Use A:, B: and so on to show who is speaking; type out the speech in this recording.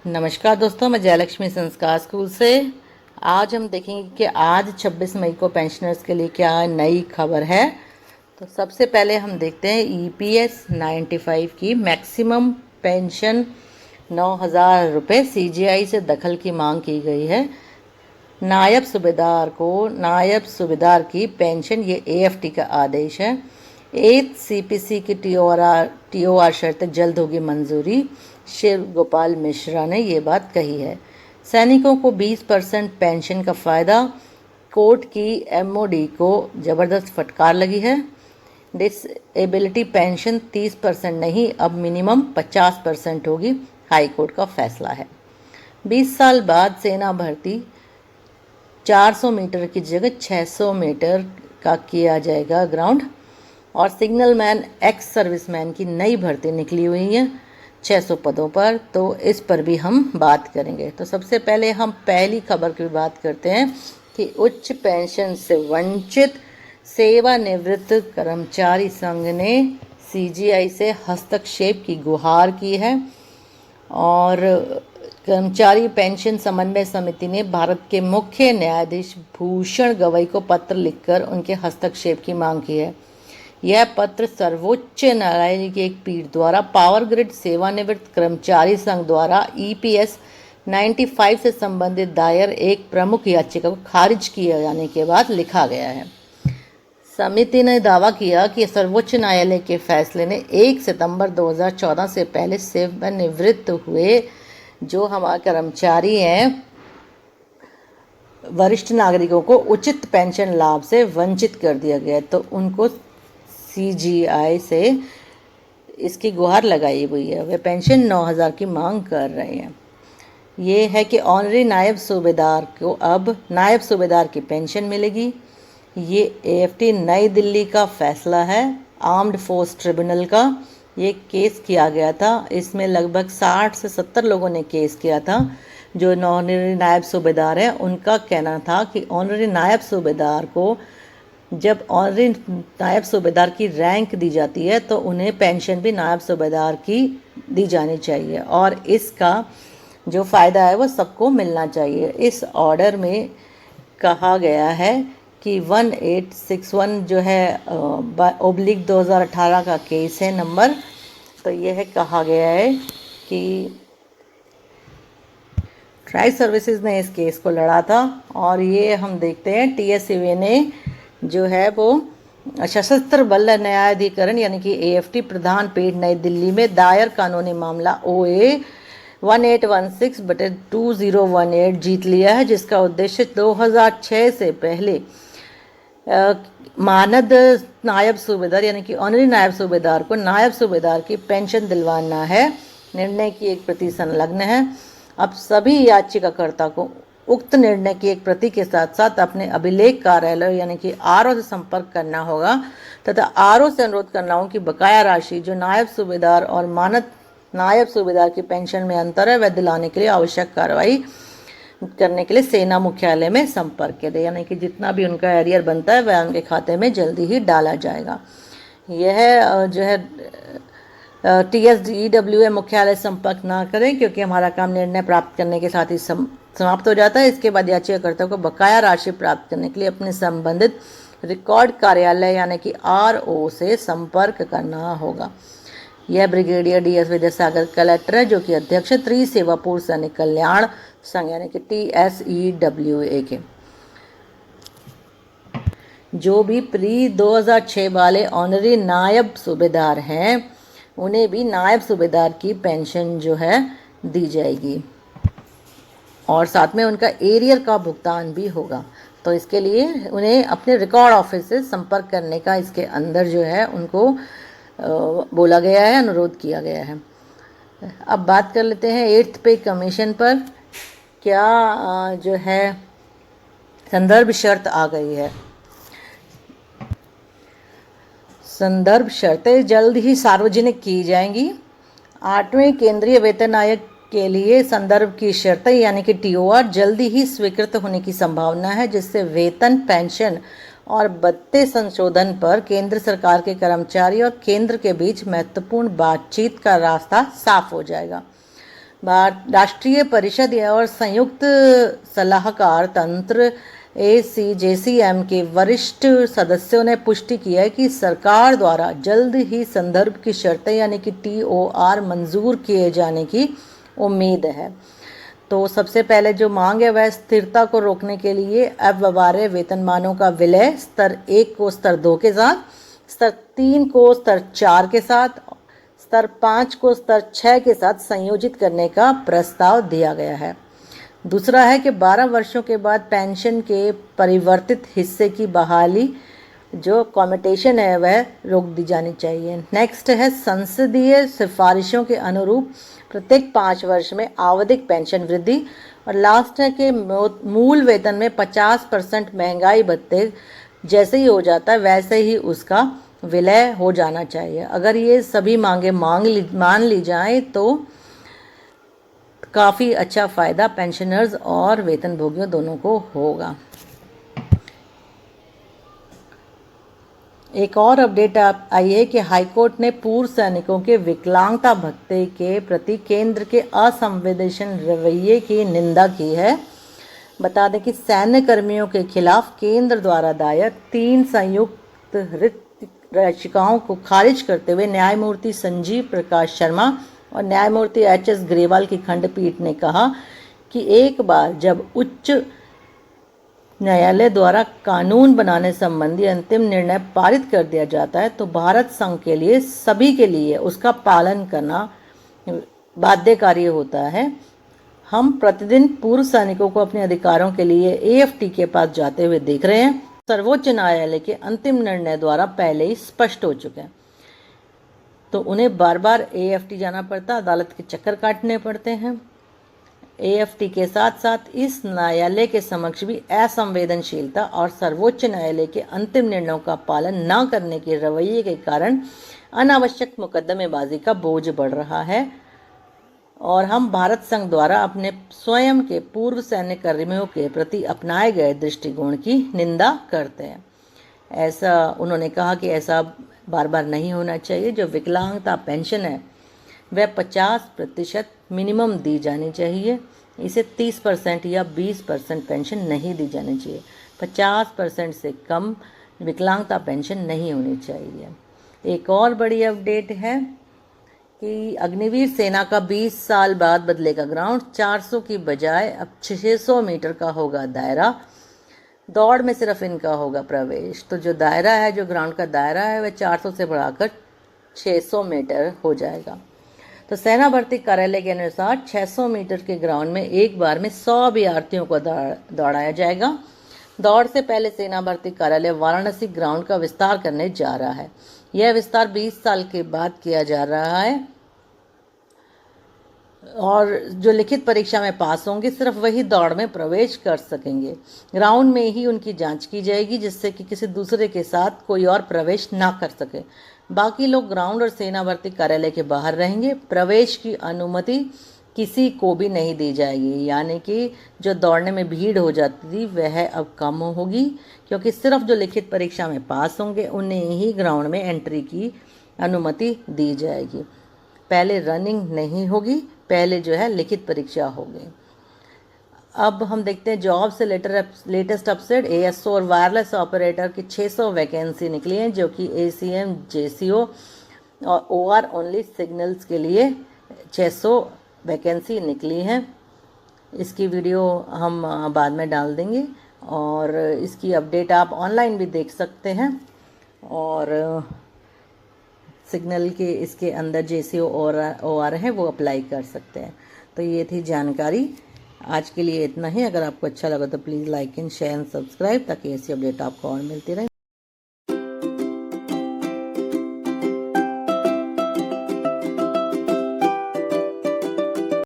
A: नमस्कार दोस्तों, मैं जयलक्ष्मी संस्कार स्कूल से। आज हम देखेंगे कि आज 26 मई को पेंशनर्स के लिए क्या नई खबर है। तो सबसे पहले हम देखते हैं EPS 95 की मैक्सिमम पेंशन 9,000 रुपये CGI से दखल की मांग की गई है। नायब सूबेदार की पेंशन, ये AFT का आदेश है। 8 CPC की TOR शर्त जल्द होगी मंजूरी, शिव गोपाल मिश्रा ने ये बात कही है। सैनिकों को 20% पेंशन का फ़ायदा, कोर्ट की MOD को ज़बरदस्त फटकार लगी है। डिसेबिलिटी पेंशन 30% नहीं, अब मिनिमम 50% होगी, हाई कोर्ट का फैसला है। 20 साल बाद सेना भर्ती 400 मीटर की जगह 600 मीटर का किया जाएगा ग्राउंड। और सिग्नल मैन एक्स सर्विसमैन की नई भर्ती निकली हुई है 600 पदों पर, तो इस पर भी हम बात करेंगे। तो सबसे पहले हम पहली खबर की बात करते हैं कि उच्च पेंशन से वंचित सेवानिवृत्त कर्मचारी संघ ने CGI से हस्तक्षेप की गुहार की है। और कर्मचारी पेंशन समन्वय समिति ने भारत के मुख्य न्यायाधीश भूषण गवई को पत्र लिखकर उनके हस्तक्षेप की मांग की है। यह पत्र सर्वोच्च न्यायालय की एक पीठ द्वारा पावर ग्रिड सेवानिवृत्त कर्मचारी संघ द्वारा EPS 95 से संबंधित दायर एक प्रमुख याचिका को खारिज किए जाने के बाद लिखा गया है। समिति ने दावा किया कि सर्वोच्च न्यायालय के फैसले ने 1 सितंबर 2014 से पहले सेवानिवृत्त हुए जो हमारे कर्मचारी हैं, वरिष्ठ नागरिकों को उचित पेंशन लाभ से वंचित कर दिया गया, तो उनको CGI से इसकी गुहार लगाई हुई है। वे पेंशन 9,000 की मांग कर रहे हैं। ये है कि ऑनरी नायब सूबेदार को अब नायब सूबेदार की पेंशन मिलेगी। ये AFT नई दिल्ली का फैसला है, आर्म्ड फोर्स ट्रिब्यूनल का। ये केस किया गया था, इसमें लगभग 60 से 70 लोगों ने केस किया था। जो ऑनरी नायब सूबेदार हैं, उनका कहना था कि ऑनरी नायब सूबेदार को जब ऑनरी नायब सूबेदार की रैंक दी जाती है तो उन्हें पेंशन भी नायब सूबेदार की दी जानी चाहिए, और इसका जो फ़ायदा है वो सबको मिलना चाहिए। इस ऑर्डर में कहा गया है कि 1861 जो है /2018 का केस है नंबर। तो यह कहा गया है कि ट्राई सर्विसेज ने इस केस को लड़ा था। और ये हम देखते हैं TSUA ने जो है वो सशस्त्र बल न्यायाधिकरण यानी कि AFT प्रधान पीठ नई दिल्ली में दायर कानूनी मामला OA 1816/2018 जीत लिया है, जिसका उद्देश्य 2006 से पहले मानद नायब सूबेदार यानी कि ऑनरी नायब सूबेदार को नायब सूबेदार की पेंशन दिलवाना है। निर्णय की एक प्रति संलग्न है। अब सभी याचिकाकर्ता को उक्त निर्णय की एक प्रति के साथ साथ अपने अभिलेख कार्यालय यानी कि RO से संपर्क करना होगा तथा RO से अनुरोध करना होगा कि बकाया राशि जो नायब सूबेदार और मानद नायब सूबेदार की पेंशन में अंतर है वह दिलाने के लिए आवश्यक कार्रवाई करने के लिए सेना मुख्यालय में संपर्क करें, यानी कि जितना भी उनका एरियर बनता है वह उनके खाते में जल्दी ही डाला जाएगा। यह जो है TSEWA मुख्यालय संपर्क ना करें, क्योंकि हमारा काम निर्णय प्राप्त करने के साथ ही समाप्त हो जाता है। इसके बाद याचिकाकर्ता को बकाया राशि प्राप्त करने के लिए अपने संबंधित रिकॉर्ड कार्यालय यानी कि RO से संपर्क करना होगा। यह ब्रिगेडियर DS विद्यासागर कलेक्टर है, जो कि अध्यक्ष त्रिसेवा पूर्व सैनिक कल्याण संघ यानी कि TSEWA के। जो भी pre-2006 वाले ऑनरी नायब सूबेदार हैं उन्हें भी नायब सूबेदार की पेंशन जो है दी जाएगी, और साथ में उनका एरियर का भुगतान भी होगा। तो इसके लिए उन्हें अपने रिकॉर्ड ऑफिस से संपर्क करने का इसके अंदर जो है उनको बोला गया है, अनुरोध किया गया है। अब बात कर लेते हैं 8th पे कमीशन पर। क्या जो है संदर्भ शर्त आ गई है। संदर्भ शर्तें जल्द ही सार्वजनिक की जाएंगी। 8वें केंद्रीय वेतन आयोग के लिए संदर्भ की शर्तें यानी कि TOR जल्दी ही स्वीकृत होने की संभावना है, जिससे वेतन, पेंशन और भत्ते संशोधन पर केंद्र सरकार के कर्मचारी और केंद्र के बीच महत्वपूर्ण बातचीत का रास्ता साफ हो जाएगा। राष्ट्रीय परिषद और संयुक्त सलाहकार तंत्र ACJCM के वरिष्ठ सदस्यों ने पुष्टि की है कि सरकार द्वारा जल्द ही संदर्भ की शर्तें यानी कि TOR मंजूर किए जाने की उम्मीद है। तो सबसे पहले जो मांग है वह स्थिरता को रोकने के लिए अव्यवहार्य वेतनमानों का विलय स्तर 1 को स्तर 2 के साथ, स्तर 3 को स्तर 4 के साथ, स्तर 5 को स्तर 6 के साथ संयोजित करने का प्रस्ताव दिया गया है। दूसरा है कि 12 वर्षों के बाद पेंशन के परिवर्तित हिस्से की बहाली जो कम्यूटेशन है वह रोक दी जानी चाहिए। नेक्स्ट है संसदीय सिफारिशों के अनुरूप प्रत्येक 5 वर्ष में आवधिक पेंशन वृद्धि। और लास्ट है कि मूल वेतन में 50% महंगाई भत्ते जैसे ही हो जाता है वैसे ही उसका विलय हो जाना चाहिए। अगर ये सभी मांगे मान ली जाएं तो काफ़ी अच्छा फ़ायदा पेंशनर्स और वेतनभोगियों दोनों को होगा। एक और अपडेट आई है कि हाईकोर्ट ने पूर्व सैनिकों के विकलांगता भत्ते के प्रति केंद्र के असंवेदनशील रवैये की निंदा की है। बता दें कि सैन्य कर्मियों के खिलाफ केंद्र द्वारा दायर 3 संयुक्त रिट याचिकाओं को खारिज करते हुए न्यायमूर्ति संजीव प्रकाश शर्मा और न्यायमूर्ति HS ग्रेवाल की खंडपीठ ने कहा कि एक बार जब उच्च न्यायालय द्वारा कानून बनाने संबंधी अंतिम निर्णय पारित कर दिया जाता है तो भारत संघ के लिए सभी के लिए उसका पालन करना बाध्यकारी होता है। हम प्रतिदिन पूर्व सैनिकों को अपने अधिकारों के लिए AFT के पास जाते हुए देख रहे हैं। सर्वोच्च न्यायालय के अंतिम निर्णय द्वारा पहले ही स्पष्ट हो चुके हैं, तो उन्हें बार बार AFT जाना पड़ता, अदालत के चक्कर काटने पड़ते हैं। AFT के साथ साथ इस न्यायालय के समक्ष भी असंवेदनशीलता और सर्वोच्च न्यायालय के अंतिम निर्णयों का पालन न करने के रवैये के कारण अनावश्यक मुकदमेबाजी का बोझ बढ़ रहा है और हम भारत संघ द्वारा अपने स्वयं के पूर्व सैन्य कर्मियों के प्रति अपनाए गए दृष्टिकोण की निंदा करते हैं। ऐसा उन्होंने कहा कि ऐसा बार बार नहीं होना चाहिए। जो विकलांगता पेंशन है वह 50% मिनिमम दी जानी चाहिए। इसे 30% या 20% पेंशन नहीं दी जानी चाहिए। 50% से कम विकलांगता पेंशन नहीं होनी चाहिए। एक और बड़ी अपडेट है कि अग्निवीर सेना का 20 साल बाद बदलेगा ग्राउंड। 400 की बजाय अब 600 मीटर का होगा दायरा। दौड़ में सिर्फ इनका होगा प्रवेश। तो जो दायरा है, जो ग्राउंड का दायरा है, वह 400 से बढ़ाकर 600 मीटर हो जाएगा। तो सेना भर्ती कार्यालय के अनुसार 600 मीटर के ग्राउंड में एक बार में 100 अभ्यर्थियों को दौड़ाया जाएगा। दौड़ से पहले सेना भर्ती कार्यालय वाराणसी ग्राउंड का विस्तार करने जा रहा है। यह विस्तार 20 साल के बाद किया जा रहा है और जो लिखित परीक्षा में पास होंगे सिर्फ वही दौड़ में प्रवेश कर सकेंगे। ग्राउंड में ही उनकी जांच की जाएगी जिससे कि किसी दूसरे के साथ कोई और प्रवेश ना कर सके। बाकी लोग ग्राउंड और सेना भर्ती कार्यालय के बाहर रहेंगे। प्रवेश की अनुमति किसी को भी नहीं दी जाएगी, यानी कि जो दौड़ने में भीड़ हो जाती थी वह अब कम होगी, क्योंकि सिर्फ जो लिखित परीक्षा में पास होंगे उन्हें ही ग्राउंड में एंट्री की अनुमति दी जाएगी। पहले रनिंग नहीं होगी, पहले जो है लिखित परीक्षा होगी। अब हम देखते हैं जॉब से लेटेस्ट अपडेट। ASO और वायरलेस ऑपरेटर की 600 वैकेंसी निकली हैं, जो कि ACM, JCO और OR ओनली सिग्नल्स के लिए 600 वैकेंसी निकली हैं। इसकी वीडियो हम बाद में डाल देंगे और इसकी अपडेट आप ऑनलाइन भी देख सकते हैं। और सिग्नल के इसके अंदर JCO और OR है वो अप्लाई कर सकते हैं। तो ये थी जानकारी। आज के लिए इतना ही। अगर आपको अच्छा लगा तो please like and share and subscribe, ताकि ऐसी अपडेट आपको और मिलती रहे।